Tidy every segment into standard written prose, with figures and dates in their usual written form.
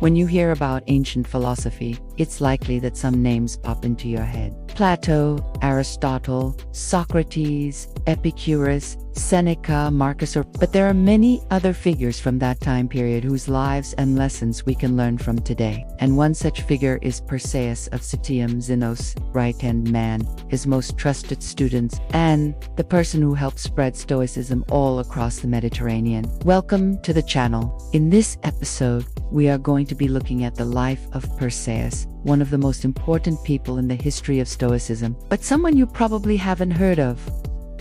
When you hear about ancient philosophy, it's likely that some names pop into your head. Plato, Aristotle, Socrates, Epicurus, Seneca, Marcus Aurelius. But there are many other figures from that time period whose lives and lessons we can learn from today. And one such figure is Perseus of Citium, Zeno's right-hand man, his most trusted students, and the person who helped spread Stoicism all across the Mediterranean. Welcome to the channel. In this episode, we are going to be looking at the life of Perseus, one of the most important people in the history of Stoicism, but someone you probably haven't heard of.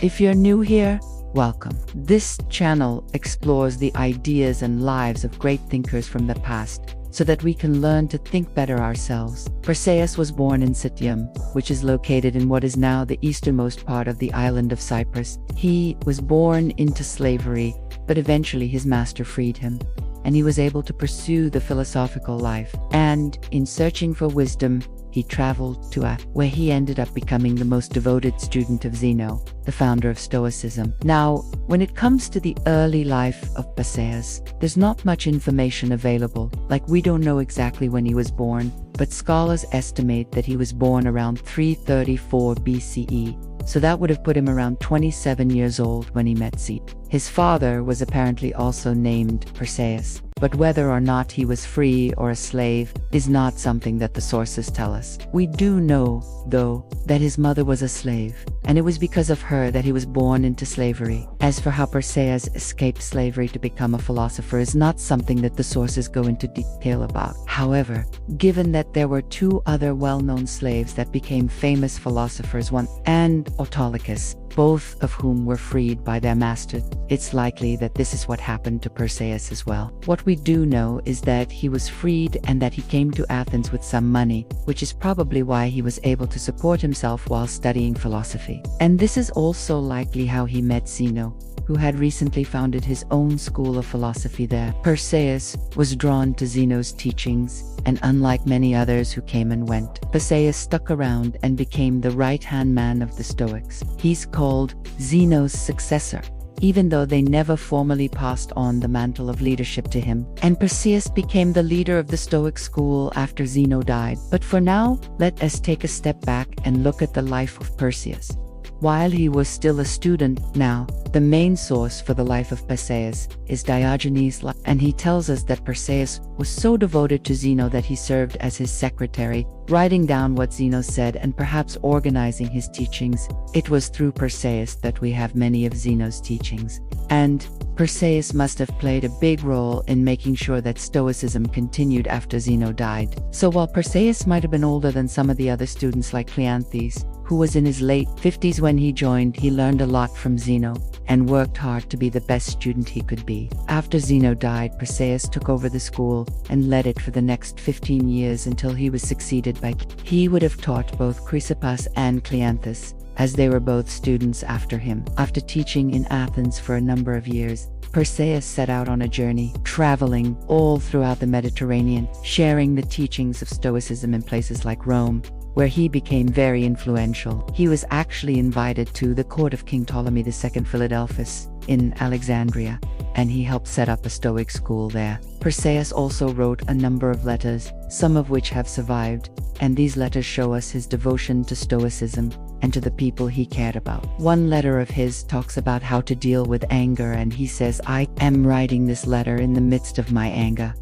If you're new here, welcome. This channel explores the ideas and lives of great thinkers from the past, so that we can learn to think better ourselves. Perseus was born in Citium, which is located in what is now the easternmost part of the island of Cyprus. He was born into slavery, but eventually his master freed him, and he was able to pursue the philosophical life. And in searching for wisdom, he traveled to Athens, where he ended up becoming the most devoted student of Zeno, the founder of Stoicism. Now, when it comes to the early life of Perseus, there's not much information available. Like, we don't know exactly when he was born, but scholars estimate that he was born around 334 BCE. So that would have put him around 27 years old when he met Zeno. His father was apparently also named Perseus, but whether or not he was free or a slave is not something that the sources tell us. We do know, though, that his mother was a slave, and it was because of her that he was born into slavery. As for how Perseus escaped slavery to become a philosopher is not something that the sources go into detail about. However, given that there were two other well-known slaves that became famous philosophers, one and Autolycus, both of whom were freed by their master, it's likely that this is what happened to Perseus as well. What we do know is that he was freed and that he came to Athens with some money, which is probably why he was able to support himself while studying philosophy. And this is also likely how he met Zeno, who had recently founded his own school of philosophy there. Perseus was drawn to Zeno's teachings, and unlike many others who came and went, Perseus stuck around and became the right-hand man of the Stoics. He's called Zeno's successor, even though they never formally passed on the mantle of leadership to him. And Perseus became the leader of the Stoic school after Zeno died. But for now, let us take a step back and look at the life of Perseus. While he was still a student now, the main source for the life of Perseus is Diogenes, and he tells us that Perseus was so devoted to Zeno that he served as his secretary, writing down what Zeno said and perhaps organizing his teachings. It was through Perseus that we have many of Zeno's teachings, and Perseus must have played a big role in making sure that Stoicism continued after Zeno died. So while Perseus might have been older than some of the other students like Cleanthes, who was in his late 50s when he joined, he learned a lot from Zeno and worked hard to be the best student he could be. After Zeno died, Perseus took over the school and led it for the next 15 years until he was succeeded by. He would have taught both Chrysippus and Cleanthes, as they were both students after him. After teaching in Athens for a number of years, Perseus set out on a journey, traveling all throughout the Mediterranean, sharing the teachings of Stoicism in places like Rome, where he became very influential. He was actually invited to the court of King Ptolemy II Philadelphus in Alexandria, and he helped set up a Stoic school there. Perseus also wrote a number of letters, some of which have survived, and these letters show us his devotion to Stoicism and to the people he cared about. One letter of his talks about how to deal with anger, and he says, "I am writing this letter in the midst of my anger,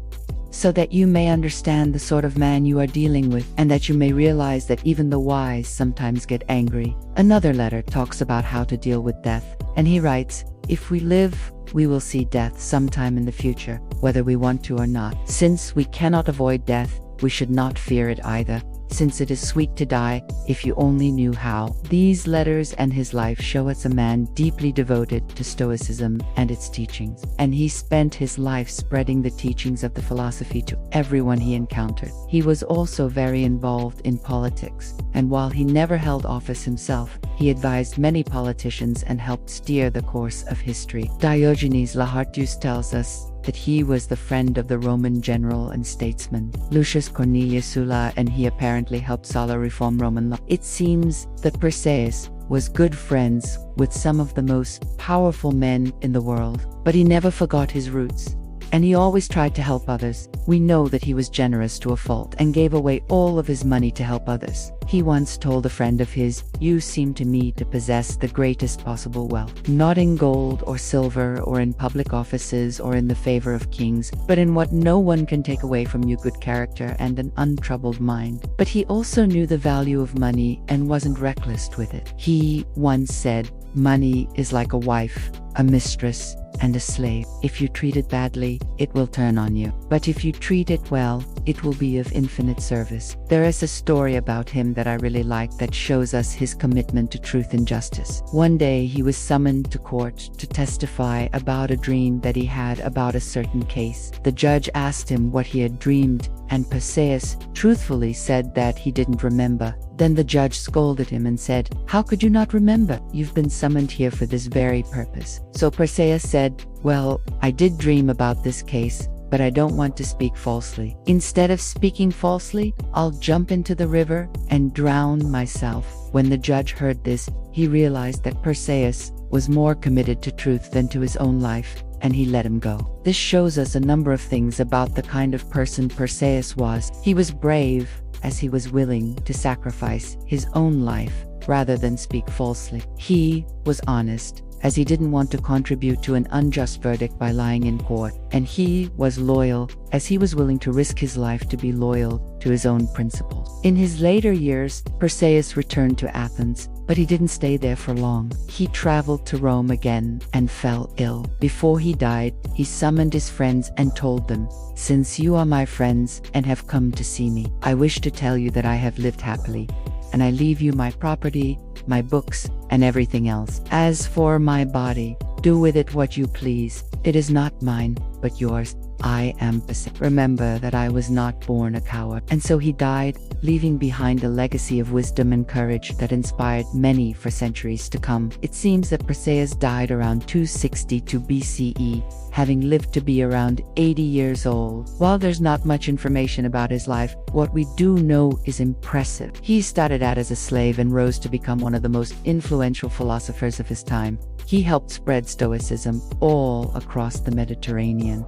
so that you may understand the sort of man you are dealing with, and that you may realize that even the wise sometimes get angry." Another letter talks about how to deal with death, and he writes, "If we live, we will see death sometime in the future, whether we want to or not. Since we cannot avoid death, we should not fear it either, since it is sweet to die if you only knew how." These letters and his life show us a man deeply devoted to Stoicism and its teachings, and he spent his life spreading the teachings of the philosophy to everyone he encountered. He was also very involved in politics, and while he never held office himself, he advised many politicians and helped steer the course of history. Diogenes Laertius tells us that he was the friend of the Roman general and statesman Lucius Cornelius Sulla, and he apparently helped Sulla reform Roman law. It seems that Perseus was good friends with some of the most powerful men in the world, but he never forgot his roots. and he always tried to help others. We know that he was generous to a fault and gave away all of his money to help others. He once told a friend of his, "You seem to me to possess the greatest possible wealth, not in gold or silver or in public offices or in the favor of kings, but in what no one can take away from you, good character and an untroubled mind." But he also knew the value of money and wasn't reckless with it. He once said, "Money is like a wife, a mistress, and a slave. If you treat it badly, it will turn on you. But if you treat it well, it will be of infinite service." There is a story about him that I really like that shows us his commitment to truth and justice. One day he was summoned to court to testify about a dream that he had about a certain case. The judge asked him what he had dreamed, and Perseus truthfully said that he didn't remember. Then the judge scolded him and said, "How could you not remember? You've been summoned here for this very purpose." So Perseus said, "Well, I did dream about this case, but I don't want to speak falsely. Instead of speaking falsely, I'll jump into the river and drown myself." When the judge heard this, he realized that Perseus was more committed to truth than to his own life, and he let him go. This shows us a number of things about the kind of person Perseus was. He was brave, as he was willing to sacrifice his own life rather than speak falsely. He was honest, as he didn't want to contribute to an unjust verdict by lying in court. And he was loyal, as he was willing to risk his life to be loyal to his own principles. In his later years, Perseus returned to Athens, but he didn't stay there for long. He traveled to Rome again and fell ill. Before he died, he summoned his friends and told them, "Since you are my friends and have come to see me, I wish to tell you that I have lived happily, and I leave you my property, my books, and everything else. As for my body, do with it what you please. It is not mine, but yours. I am Perseus. Remember that I was not born a coward." And so he died, leaving behind a legacy of wisdom and courage that inspired many for centuries to come. It seems that Perseus died around 262 BCE, having lived to be around 80 years old. While there's not much information about his life, what we do know is impressive. He started out as a slave and rose to become one of the most influential philosophers of his time. He helped spread Stoicism all across the Mediterranean,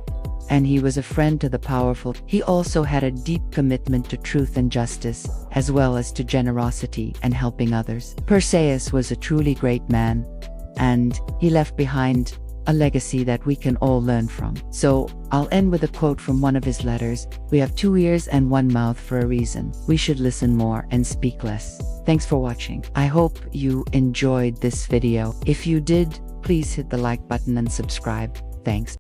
and he was a friend to the powerful. He also had a deep commitment to truth and justice, as well as to generosity and helping others. Perseus was a truly great man, and he left behind a legacy that we can all learn from. So I'll end with a quote from one of his letters: "We have 2 ears and 1 mouth for a reason. We should listen more and speak less." Thanks for watching. I hope you enjoyed this video. If you did, please hit the like button and subscribe. Thanks.